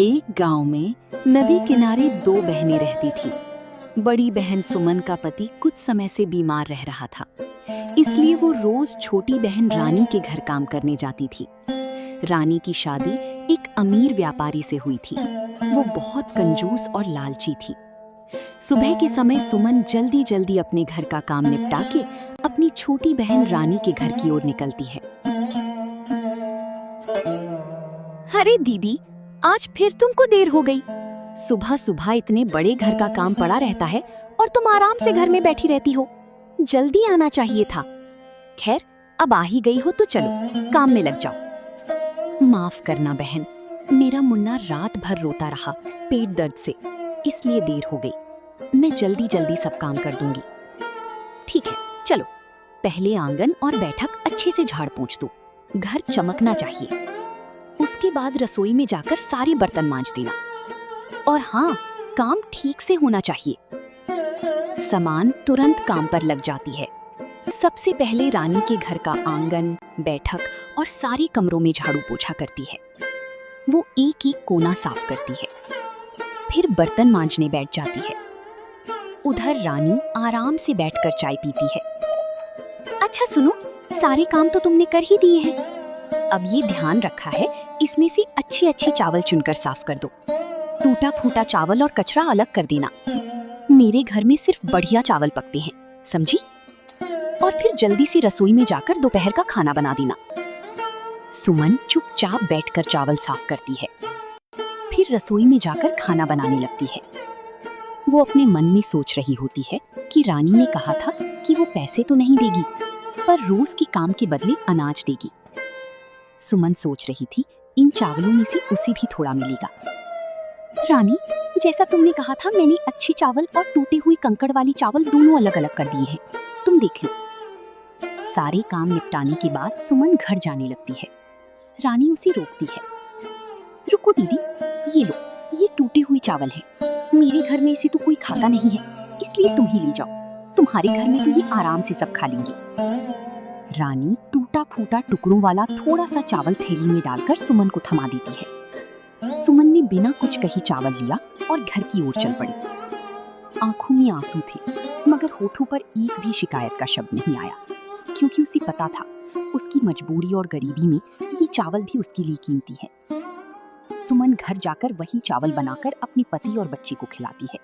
एक गांव में नदी किनारे दो बहनें रहती थी। बड़ी बहन सुमन का पति कुछ समय से बीमार रह रहा था, इसलिए वो रोज छोटी बहन रानी के घर काम करने जाती थी। रानी की शादी एक अमीर व्यापारी से हुई थी। वो बहुत कंजूस और लालची थी। सुबह के समय सुमन जल्दी जल्दी अपने घर का काम निपटा के अपनी छोटी बहन रानी के घर की ओर निकलती है। अरे दीदी, आज फिर तुमको देर हो गई। सुबह सुबह इतने बड़े घर का काम पड़ा रहता है और तुम आराम से घर में बैठी रहती हो। जल्दी आना चाहिए था। खैर, अब आ ही गई हो तो चलो काम में लग जाओ। माफ करना बहन, मेरा मुन्ना रात भर रोता रहा पेट दर्द से, इसलिए देर हो गई। मैं जल्दी जल्दी सब काम कर दूंगी। ठीक है, चलो पहले आंगन और बैठक अच्छे से झाड़ पोंछ दो। घर चमकना चाहिए। उसके बाद रसोई में जाकर सारे बर्तन मांज देना। और हाँ, काम ठीक से होना चाहिए। सामान तुरंत काम पर लग जाती है। सबसे पहले रानी के घर का आंगन, बैठक और सारे कमरों में झाड़ू पोछा करती है। वो एक एक कोना साफ करती है। फिर बर्तन मांजने बैठ जाती है। उधर रानी आराम से बैठकर चाय पीती है। अच्छा सुनो, सारे काम तो तुमने कर ही दिए हैं। अब ये ध्यान रखा है, इसमें से अच्छे अच्छे चावल चुनकर साफ कर दो। टूटा फूटा चावल और कचरा अलग कर देना। मेरे घर में सिर्फ बढ़िया चावल पकते हैं, समझी? और फिर जल्दी से रसोई में जाकर दोपहर का खाना बना देना। सुमन चुपचाप बैठकर चावल साफ करती है। फिर रसोई में जाकर खाना बनाने लगती है। वो अपने मन में सोच रही होती है कि रानी ने कहा था कि वो पैसे तो नहीं देगी, पर रोज के काम के बदले अनाज देगी। सुमन सोच रही थी, इन चावलों में से उसे भी थोड़ा मिलेगा। रानी, जैसा तुमने कहा था, मैंने अच्छे चावल और टूटे हुए कंकड़ वाली चावल दोनों अलग अलग कर दिए हैं। तुम देख लो। सारे काम निपटाने के बाद सुमन घर जाने लगती है। रानी उसे रोकती है। रुको दीदी, ये लो, ये टूटे हुए चावल हैं। मेरे घर में इसे तो कोई खाता नहीं है, इसलिए तुम ही ले जाओ। तुम्हारे घर में तो ये आराम से सब खा लेंगे। रानी टूटा फूटा टुकड़ों वाला थोड़ा सा चावल थैली में डालकर सुमन को थमा देती है। सुमन ने बिना कुछ कहे चावल लिया और घर की ओर चल पड़ी। आंखों में आंसू थे, मगर होठों पर एक भी शिकायत का शब्द नहीं आया, क्योंकि उसे पता था उसकी मजबूरी और गरीबी में ये चावल भी उसके लिए कीमती है। सुमन घर जाकर वही चावल बनाकर अपने पति और बच्चे को खिलाती है।